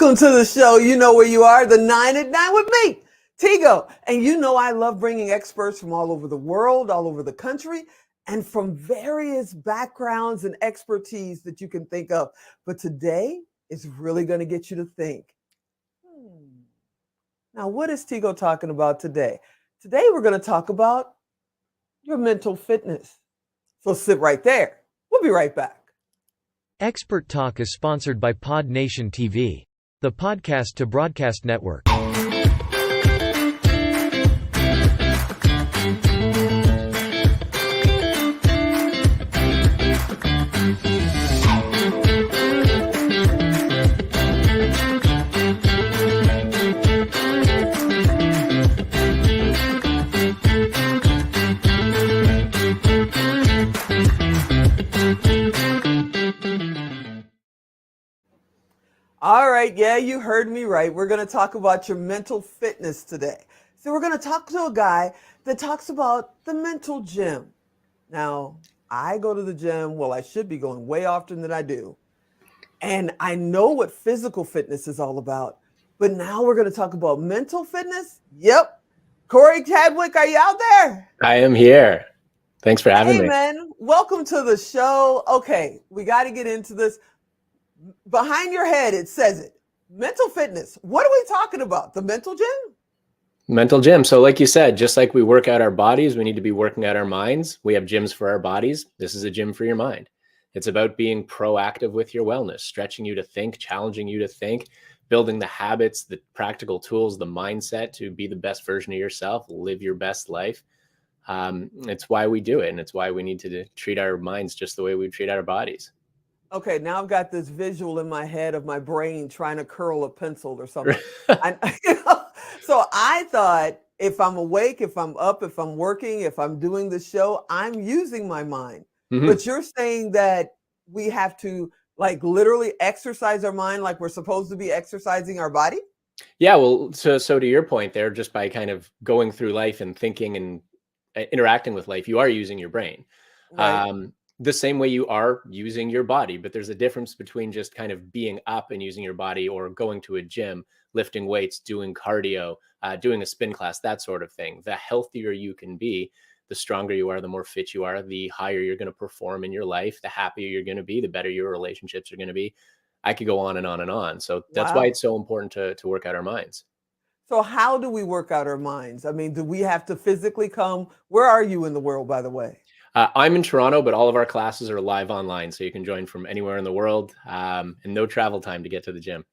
Welcome to the show. You know where you are, the 9 at 9 with me, Tigo. And you know I love bringing experts from all over the world, all over the country, and from various backgrounds and expertise that you can think of. But today is really going to get you to think. Now, what is Tigo talking about today? Today we're going to talk about your mental fitness. So sit right there. We'll be right back. Expert Talk is sponsored by Pod Nation TV, the podcast to broadcast network. All right, yeah, you heard me right. We're going to talk about your mental fitness today. So we're going to talk to a guy that talks about the mental gym. Now, I go to the gym. Well, I should be going way often than I do. And I know what physical fitness is all about. But now we're going to talk about mental fitness. Yep. Cory Chadwick, are you out there? I am here. Thanks for having me. Hey, man, welcome to the show. Okay, we got to get into this. Behind your head, it says it. Mental fitness. What are we talking about? The mental gym? Mental gym. So like you said, just like we work out our bodies, we need to be working out our minds. We have gyms for our bodies. This is a gym for your mind. It's about being proactive with your wellness, stretching you to think, challenging you to think, building the habits, the practical tools, the mindset to be the best version of yourself, live your best life. It's why we do it. And it's why we need to treat our minds just the way we treat our bodies. Okay, now I've got this visual in my head of my brain trying to curl a pencil or something. So I thought if I'm awake, if I'm up, if I'm working, if I'm doing the show, I'm using my mind. Mm-hmm. But you're saying that we have to like literally exercise our mind like we're supposed to be exercising our body? Yeah, well, so to your point there, just by kind of going through life and thinking and interacting with life, you are using your brain. Right. The same way you are using your body, but there's a difference between just kind of being up and using your body or going to a gym, lifting weights, doing cardio, doing a spin class, that sort of thing. The healthier you can be, the stronger you are, the more fit you are, the higher you're going to perform in your life, the happier you're going to be, the better your relationships are going to be. I could go on and on and on. So that's why it's so important to work out our minds. So how do we work out our minds? I mean, do we have to physically come? Where are you in the world, by the way? I'm in Toronto, but all of our classes are live online. So you can join from anywhere in the world and no travel time to get to the gym.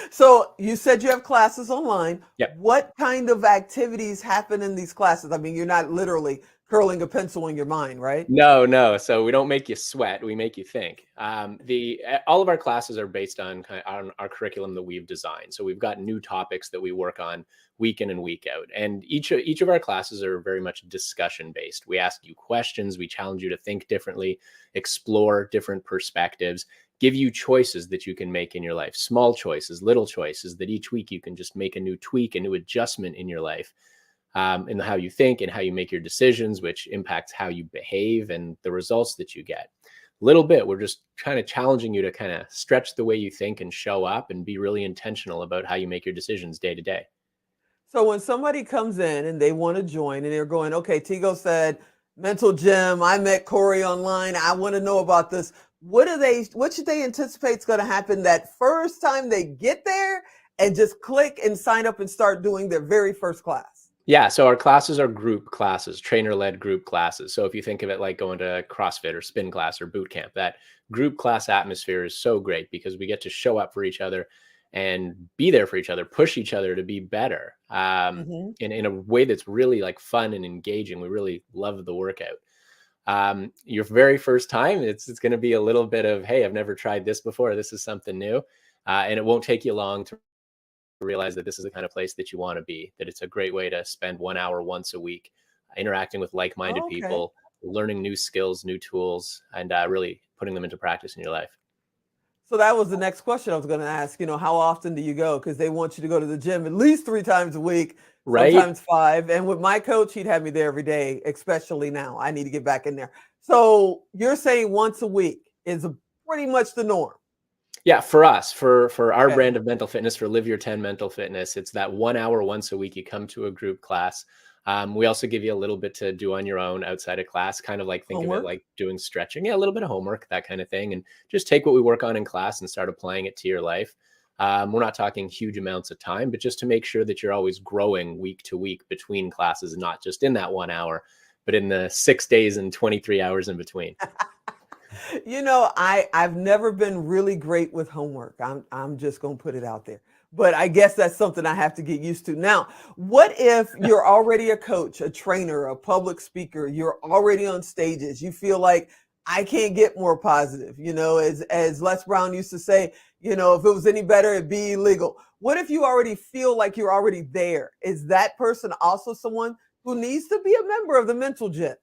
So you said you have classes online. Yep. What kind of activities happen in these classes? I mean, you're not literally curling a pencil in your mind, right? No. So we don't make you sweat. We make you think. All of our classes are based on our curriculum that we've designed. So we've got new topics that we work on week in and week out. And each of our classes are very much discussion based. We ask you questions. We challenge you to think differently, explore different perspectives, give you choices that you can make in your life, small choices, little choices that each week you can just make a new tweak, a new adjustment in your life. In how you think and how you make your decisions, which impacts how you behave and the results that you get. Little bit, we're just kind of challenging you to kind of stretch the way you think and show up and be really intentional about how you make your decisions day to day. So when somebody comes in and they want to join and they're going, okay, Tigo said, mental gym, I met Cory online, I want to know about this. What should they anticipate is going to happen that first time they get there and just click and sign up and start doing their very first class? Yeah, so our classes are group classes, trainer-led group classes. So if you think of it like going to CrossFit or spin class or boot camp, that group class atmosphere is so great because we get to show up for each other and be there for each other, push each other to be better in a way that's really like fun and engaging. We really love the workout. Your very first time, it's going to be a little bit of, hey, I've never tried this before. This is something new. And it won't take you long to realize that this is the kind of place that you want to be, that it's a great way to spend 1 hour once a week interacting with like-minded people, learning new skills, new tools, and really putting them into practice in your life. So that was the next question I was going to ask. You know, how often do you go? Because they want you to go to the gym at least 3 times a week, right? Sometimes 5. And with my coach, he'd have me there every day, especially now. I need to get back in there. So you're saying once a week is pretty much the norm. Yeah, for us, for our Okay. brand of mental fitness, for Live Your 10 Mental Fitness, it's that 1 hour once a week. You come to a group class. We also give you a little bit to do on your own outside of class, kind of like think of it Homework? like doing stretching. Yeah, a little bit of homework, that kind of thing. And just take what we work on in class and start applying it to your life. We're not talking huge amounts of time, but just to make sure that you're always growing week to week between classes, not just in that 1 hour, but in the 6 days and 23 hours in between. I've never been really great with homework. I'm just gonna put it out there. But I guess that's something I have to get used to. Now, what if you're already a coach, a trainer, a public speaker, you're already on stages, you feel like I can't get more positive, as Les Brown used to say, if it was any better, it'd be illegal. What if you already feel like you're already there? Is that person also someone who needs to be a member of the mental gym?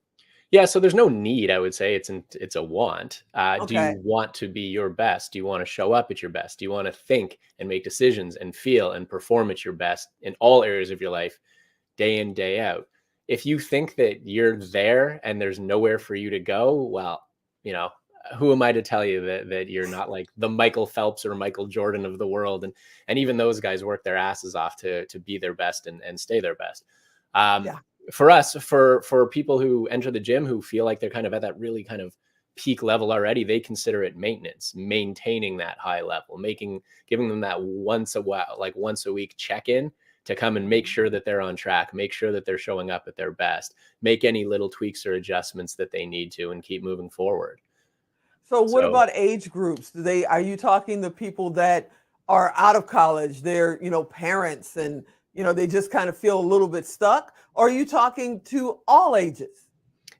Yeah, so there's no need, I would say. It's a want. Do you Okay. want to be your best? Do you want to show up at your best? Do you want to think and make decisions and feel and perform at your best in all areas of your life, day in, day out? If you think that you're there and there's nowhere for you to go, well, you know, who am I to tell you that you're not like the Michael Phelps or Michael Jordan of the world? And even those guys work their asses off to be their best and stay their best. Um, Yeah. for us, for people who enter the gym who feel like they're kind of at that really kind of peak level already, they consider it maintenance, maintaining that high level, giving them that once a while, like once a week check-in to come and make sure that they're on track, make sure that they're showing up at their best, make any little tweaks or adjustments that they need to, and keep moving forward. So what So about age groups? Are you talking the people that are out of college, they're, parents and, they just kind of feel a little bit stuck? Or are you talking to all ages?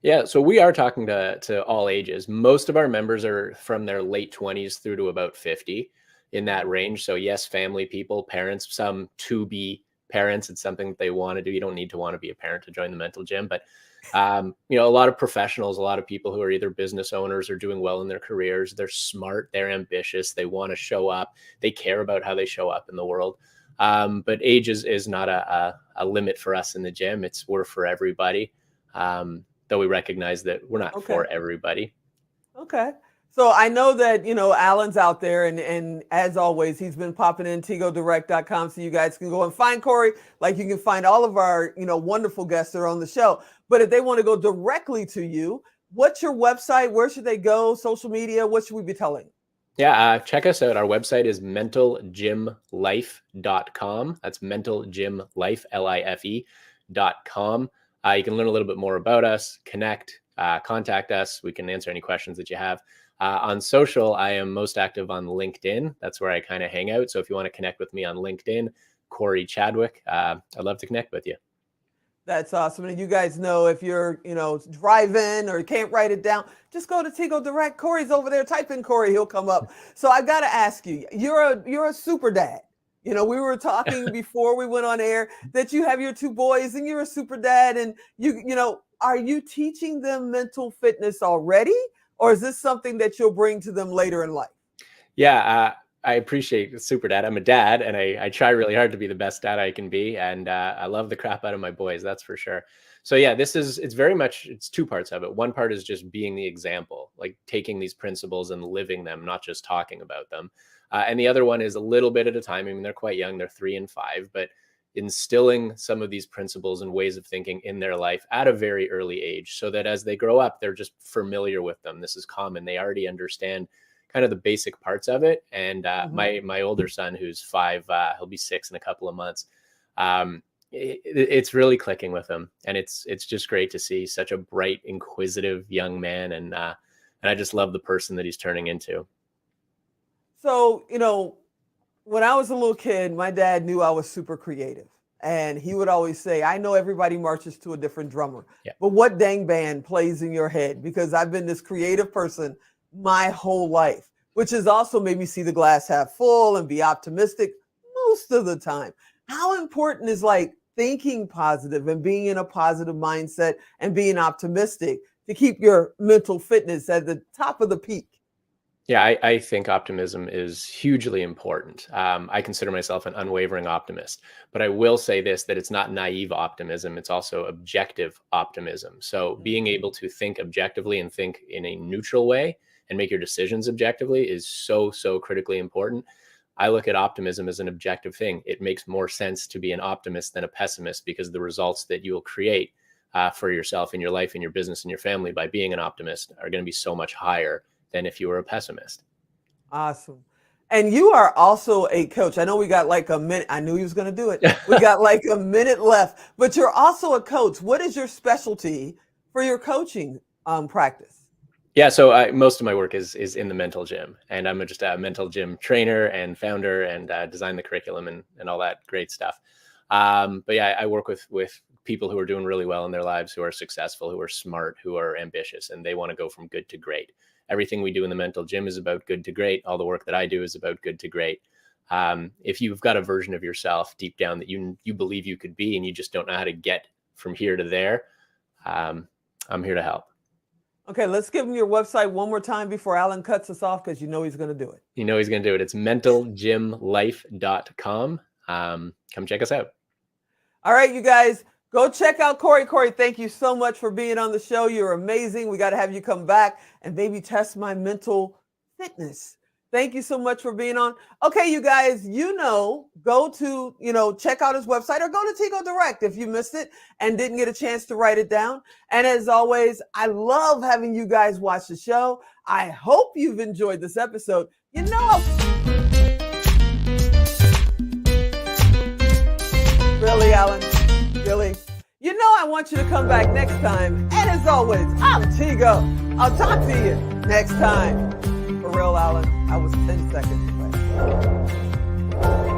yeah, so we are talking to all ages. Most of our members are from their late 20s through to about 50, in that range. So yes, family people, parents, some to be parents. It's something that they want to do. You don't need to want to be a parent to join the mental gym, but a lot of professionals, a lot of people who are either business owners or doing well in their careers. They're smart, they're ambitious, they want to show up, they care about how they show up in the world. But age is not a limit for us in the gym. We're for everybody. Though we recognize that we're not Okay. for everybody. Okay. So I know that, Alan's out there and as always, he's been popping in tigodirect.com so you guys can go and find Cory like you can find all of our, wonderful guests that are on the show. But if they want to go directly to you, what's your website? Where should they go? Social media? What should we be telling? Yeah, check us out. Our website is mentalgymlife.com. That's mentalgymlife, life.com. You can learn a little bit more about us, connect, contact us. We can answer any questions that you have. On social, I am most active on LinkedIn. That's where I kind of hang out. So if you want to connect with me on LinkedIn, Cory Chadwick, I'd love to connect with you. That's awesome. And you guys know if you're, driving or can't write it down, just go to Tigo Direct. Cory's over there. Type in Cory, he'll come up. So I've got to ask you, you're a super dad. We were talking before we went on air that you have your two boys and you're a super dad. And are you teaching them mental fitness already? Or is this something that you'll bring to them later in life? Yeah, I appreciate super dad. I'm a dad and I try really hard to be the best dad I can be. And I love the crap out of my boys, that's for sure. So yeah, it's two parts of it. One part is just being the example, like taking these principles and living them, not just talking about them. And the other one is a little bit at a time. I mean, they're quite young, they're 3 and 5, but instilling some of these principles and ways of thinking in their life at a very early age so that as they grow up, they're just familiar with them. This is common. They already understand kind of the basic parts of it. And my older son, who's 5, he'll be 6 in a couple of months. It's really clicking with him, and it's just great to see such a bright, inquisitive young man, and I just love the person that he's turning into. So, when I was a little kid, my dad knew I was super creative. And he would always say, I know everybody marches to a different drummer, Yeah. but what dang band plays in your head? Because I've been this creative person my whole life, which has also made me see the glass half full and be optimistic most of the time. How important is like thinking positive and being in a positive mindset and being optimistic to keep your mental fitness at the top of the peak? Yeah, I think optimism is hugely important. I consider myself an unwavering optimist, but I will say this, that it's not naive optimism. It's also objective optimism. So being able to think objectively and think in a neutral way and make your decisions objectively is so, so critically important. I look at optimism as an objective thing. It makes more sense to be an optimist than a pessimist, because the results that you will create for yourself in your life, in your business, in your family by being an optimist are going to be so much higher than if you were a pessimist. Awesome. And you are also a coach. I know we got like a minute. I knew he was going to do it. We got like a minute left, but you're also a coach. What is your specialty for your coaching practice? Yeah, so most of my work is in the mental gym, and I'm just a mental gym trainer and founder, and design the curriculum and all that great stuff. But yeah, I work with people who are doing really well in their lives, who are successful, who are smart, who are ambitious, and they want to go from good to great. Everything we do in the mental gym is about good to great. All the work that I do is about good to great. If you've got a version of yourself deep down that you believe you could be, and you just don't know how to get from here to there, I'm here to help. Okay, let's give him your website one more time before Alan cuts us off, because you know he's going to do it. You know he's going to do it. It's mentalgymlife.com. Come check us out. All right, you guys, go check out Cory. Cory, thank you so much for being on the show. You're amazing. We got to have you come back and maybe test my mental fitness. Thank you so much for being on. Okay, you guys, go to, check out his website, or go to Tigo Direct if you missed it and didn't get a chance to write it down. And as always, I love having you guys watch the show. I hope you've enjoyed this episode. Really, Alan? Really? I want you to come back next time. And as always, I'm Tigo. I'll talk to you next time. For real, Alan, I was 10 seconds away.